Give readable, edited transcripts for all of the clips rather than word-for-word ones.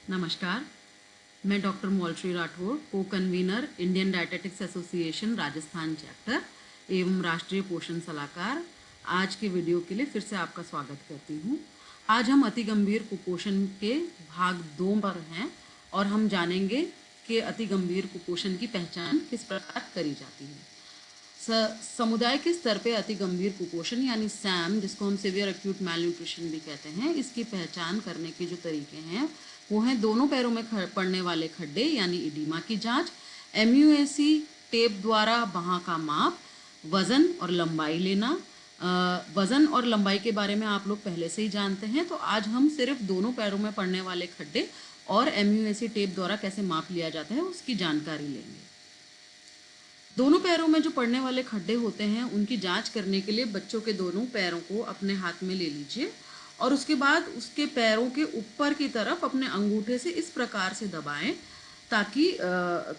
नमस्कार, मैं डॉक्टर मौलश्री राठौर, को convener Indian dietetics association Rajasthan chapter एवं राष्ट्रीय पोषण सलाहकार। आज के वीडियो के लिए फिर से आपका स्वागत करती हूँ। आज हम अति गंभीर कुपोषण के भाग 2 पर हैं और हम जानेंगे कि अति गंभीर कुपोषण की पहचान किस प्रकार करी जाती है। समुदाय के स्तर पे अति गंभीर कुपोषण यानी सैम, जिसको हम सीवियर एक्यूट मैलन्यूट्रिशन भी कहते हैं, इसकी पहचान करने के जो तरीके हैं वो हैं दोनों पैरों में पड़ने वाले खड्डे यानी इडीमा की जांच, MUAC टेप द्वारा बाह का माप, वजन और लंबाई लेना। वजन और लंबाई के बारे में आप लोग पहले से ही जानते हैं, तो आज हम सिर्फ दोनों पैरों में पड़ने वाले खड्डे और MUAC टेप द्वारा कैसे माप लिया जाता है उसकी जानकारी लेंगे। दोनों पैरों में जो पड़ने वाले खड्डे होते हैं उनकी जांच करने के लिए बच्चों के दोनों पैरों को अपने हाथ में ले लीजिए और उसके बाद उसके पैरों के ऊपर की तरफ अपने अंगूठे से इस प्रकार से दबाएं ताकि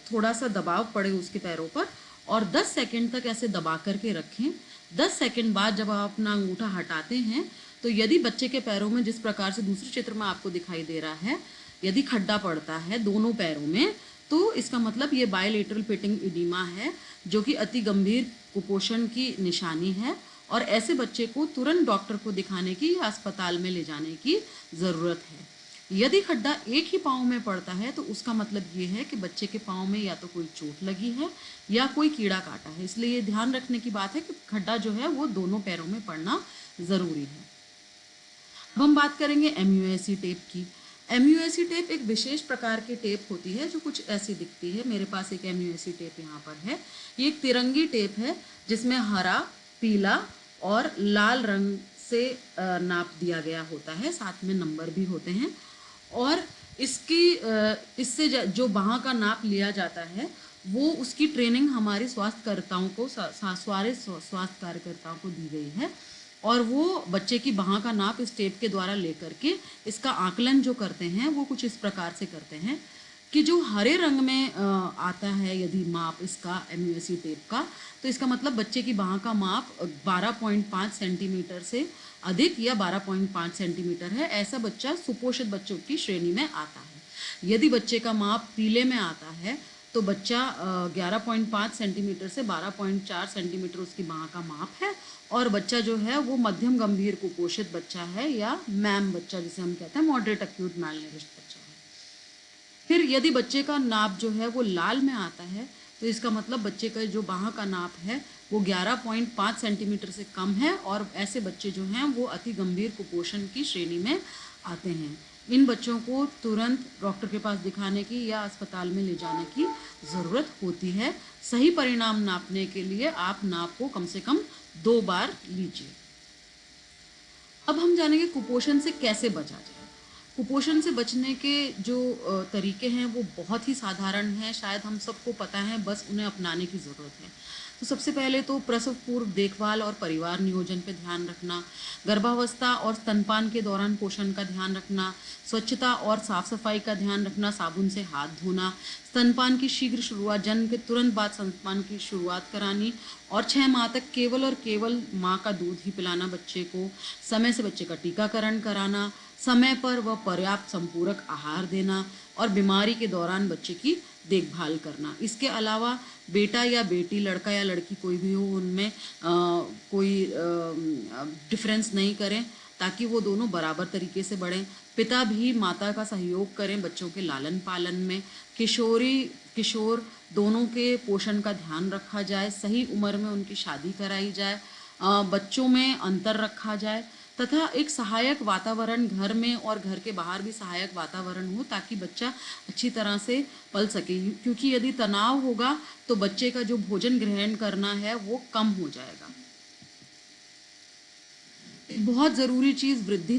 थोड़ा सा दबाव पड़े उसके पैरों पर और 10 सेकंड तक ऐसे दबा करके रखें। 10 सेकंड बाद जब आप अपना अंगूठा हटाते हैं तो यदि बच्चे के पैरों में जिस प्रकार से दूसरे चित्र में आपको दिखाई दे रहा है, यदि खड्डा पड़ता है दोनों पैरों में तो इसका मतलब ये बायलेटरल पिटिंग इडीमा है, जो कि अति गंभीर कुपोषण की निशानी है और ऐसे बच्चे को तुरंत डॉक्टर को दिखाने की या अस्पताल में ले जाने की ज़रूरत है। यदि खड्डा एक ही पाँव में पड़ता है तो उसका मतलब ये है कि बच्चे के पाँव में या तो कोई चोट लगी है या कोई कीड़ा काटा है, इसलिए ये ध्यान रखने की बात है कि खड्डा जो है वो दोनों पैरों में पड़ना ज़रूरी है। अब हम बात करेंगे MUAC टेप की। MUAC टेप एक विशेष प्रकार की टेप होती है जो कुछ ऐसी दिखती है। मेरे पास एक MUAC टेप यहाँ पर है। ये एक तिरंगी टेप है जिसमें हरा, पीला और लाल रंग से नाप दिया गया होता है, साथ में नंबर भी होते हैं और इससे जो बाह का नाप लिया जाता है वो उसकी ट्रेनिंग हमारे स्वास्थ्यकर्ताओं को सारे स्वास्थ्य कार्यकर्ताओं को दी गई है और वो बच्चे की बाह का नाप इस टेप के द्वारा लेकर के इसका आकलन जो करते हैं वो कुछ इस प्रकार से करते हैं कि जो हरे रंग में आता है यदि माप इसका MUAC टेप का, तो इसका मतलब बच्चे की बाह का माप 12.5 सेंटीमीटर से अधिक या 12.5 सेंटीमीटर है। ऐसा बच्चा सुपोषित बच्चों की श्रेणी में आता है। यदि बच्चे का माप पीले में आता है तो बच्चा 11.5 सेंटीमीटर से 12.4 सेंटीमीटर उसकी बाह का माप है और बच्चा जो है वो मध्यम गंभीर कुपोषित बच्चा है या मैम बच्चा जिसे हम कहते हैं, मॉडरेट एक्यूट मैलनरिश्ड बच्चा है। फिर यदि बच्चे का नाप जो है वो लाल में आता है तो इसका मतलब बच्चे का जो बाह का नाप है वो 11.5 सेंटीमीटर से कम है और ऐसे बच्चे जो हैं वो अति गंभीर कुपोषण की श्रेणी में आते हैं। इन बच्चों को तुरंत डॉक्टर के पास दिखाने की या अस्पताल में ले जाने की ज़रूरत होती है। सही परिणाम नापने के लिए आप नाप को कम से कम 2 बार लीजिए। अब हम जानेंगे कुपोषण से कैसे बचा जाए। कुपोषण से बचने के जो तरीके हैं वो बहुत ही साधारण हैं, शायद हम सबको पता है, बस उन्हें अपनाने की ज़रूरत है। तो सबसे पहले तो प्रसव पूर्व देखभाल और परिवार नियोजन पे ध्यान रखना, गर्भावस्था और स्तनपान के दौरान पोषण का ध्यान रखना, स्वच्छता और साफ सफाई का ध्यान रखना, साबुन से हाथ धोना, स्तनपान की शीघ्र शुरुआत, जन्म के तुरंत बाद स्तनपान की शुरुआत करानी और 6 माह तक केवल और केवल माँ का दूध ही पिलाना बच्चे को, समय से बच्चे का टीकाकरण कराना, समय पर व पर्याप्त संपूरक आहार देना और बीमारी के दौरान बच्चे की देखभाल करना। इसके अलावा बेटा या बेटी, लड़का या लड़की कोई भी हो, उनमें कोई डिफरेंस नहीं करें ताकि वो दोनों बराबर तरीके से बढ़ें। पिता भी माता का सहयोग करें बच्चों के लालन पालन में। किशोर दोनों के पोषण का ध्यान रखा जाए, सही उम्र में उनकी शादी कराई जाए, बच्चों में अंतर रखा जाए तथा एक सहायक वातावरण घर में और घर के बाहर भी सहायक वातावरण हो ताकि बच्चा अच्छी तरह से पल सके, क्योंकि यदि तनाव होगा तो बच्चे का जो भोजन ग्रहण करना है वो कम हो जाएगा। बहुत ज़रूरी चीज़ वृद्धि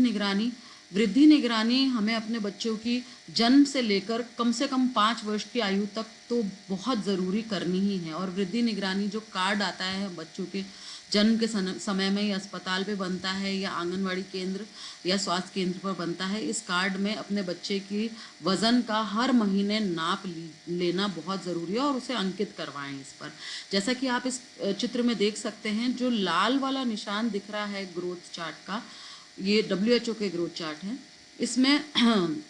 निगरानी हमें अपने बच्चों की जन्म से लेकर कम से कम 5 वर्ष की आयु तक तो बहुत ज़रूरी करनी ही है और वृद्धि निगरानी जो कार्ड आता है बच्चों के जन्म के समय में या अस्पताल पे बनता है या आंगनवाड़ी केंद्र या स्वास्थ्य केंद्र पर बनता है, इस कार्ड में अपने बच्चे की वज़न का हर महीने नाप लेना बहुत ज़रूरी है और उसे अंकित करवाएं इस पर। जैसा कि आप इस चित्र में देख सकते हैं, जो लाल वाला निशान दिख रहा है ग्रोथ चार्ट का, ये WHO के ग्रोथ चार्ट है। इसमें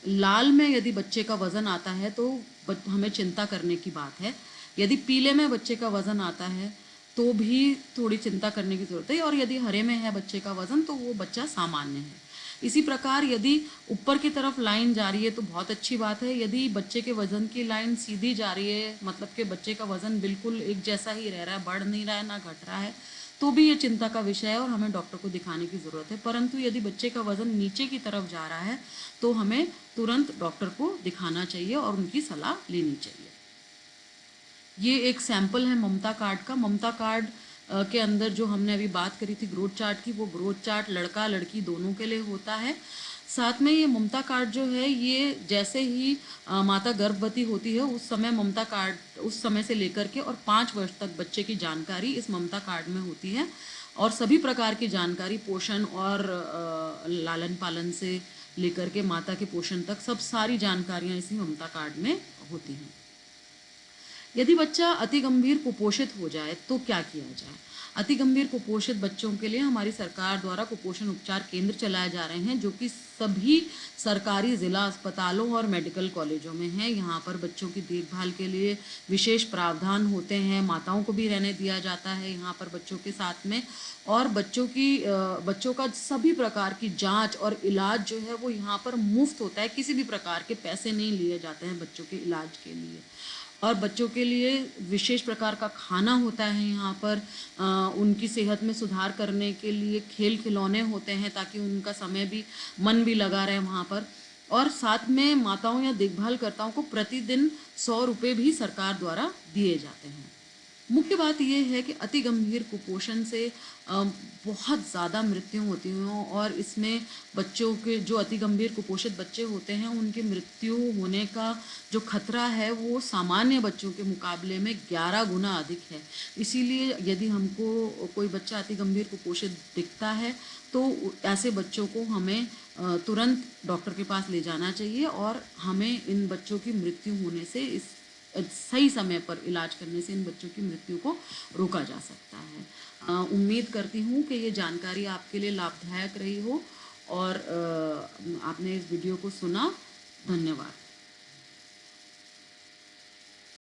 लाल में यदि बच्चे का वज़न आता है तो हमें चिंता करने की बात है। यदि पीले में बच्चे का वज़न आता है तो भी थोड़ी चिंता करने की ज़रूरत है, और यदि हरे में है बच्चे का वज़न तो वो बच्चा सामान्य है। इसी प्रकार यदि ऊपर की तरफ लाइन जा रही है तो बहुत अच्छी बात है। यदि बच्चे के वज़न की लाइन सीधी जा रही है, मतलब कि बच्चे का वज़न बिल्कुल एक जैसा ही रह रहा है, बढ़ नहीं रहा है ना घट रहा है, तो भी ये चिंता का विषय है और हमें डॉक्टर को दिखाने की ज़रूरत है। परंतु यदि बच्चे का वज़न नीचे की तरफ जा रहा है तो हमें तुरंत डॉक्टर को दिखाना चाहिए और उनकी सलाह लेनी चाहिए। ये एक सैंपल है ममता कार्ड का। ममता कार्ड के अंदर जो हमने अभी बात करी थी ग्रोथ चार्ट की, वो ग्रोथ चार्ट लड़का लड़की दोनों के लिए होता है। साथ में ये ममता कार्ड जो है, ये जैसे ही माता गर्भवती होती है उस समय ममता कार्ड, उस समय से लेकर के और 5 वर्ष तक बच्चे की जानकारी इस ममता कार्ड में होती है, और सभी प्रकार की जानकारी पोषण और लालन पालन से लेकर के माता के पोषण तक सब सारी जानकारियाँ इसी ममता कार्ड में होती हैं। यदि बच्चा अति गंभीर कुपोषित हो जाए तो क्या किया जाए? अति गंभीर कुपोषित बच्चों के लिए हमारी सरकार द्वारा कुपोषण उपचार केंद्र चलाए जा रहे हैं, जो कि सभी सरकारी ज़िला अस्पतालों और मेडिकल कॉलेजों में हैं। यहाँ पर बच्चों की देखभाल के लिए विशेष प्रावधान होते हैं, माताओं को भी रहने दिया जाता है यहाँ पर बच्चों के साथ में, और बच्चों का सभी प्रकार की जांच और इलाज जो है वो यहाँ पर मुफ्त होता है। किसी भी प्रकार के पैसे नहीं लिए जाते हैं बच्चों के इलाज के लिए। और बच्चों के लिए विशेष प्रकार का खाना होता है यहाँ पर। उनकी सेहत में सुधार करने के लिए खेल खिलौने होते हैं ताकि उनका समय भी, मन भी लगा रहे वहाँ पर। और साथ में माताओं या देखभालकर्ताओं को प्रतिदिन 100 रुपये भी सरकार द्वारा दिए जाते हैं। मुख्य बात ये है कि अति गंभीर कुपोषण से बहुत ज़्यादा मृत्यु होती हैं, और इसमें बच्चों के जो अति गंभीर कुपोषित बच्चे होते हैं उनकी मृत्यु होने का जो खतरा है वो सामान्य बच्चों के मुकाबले में 11 गुना अधिक है। इसीलिए यदि हमको कोई बच्चा अति गंभीर कुपोषित दिखता है तो ऐसे बच्चों को हमें तुरंत डॉक्टर के पास ले जाना चाहिए, और हमें इन बच्चों की मृत्यु होने से, इस सही समय पर इलाज करने से इन बच्चों की मृत्यु को रोका जा सकता है। उम्मीद करती हूँ कि ये जानकारी आपके लिए लाभदायक रही हो और आपने इस वीडियो को सुना। धन्यवाद।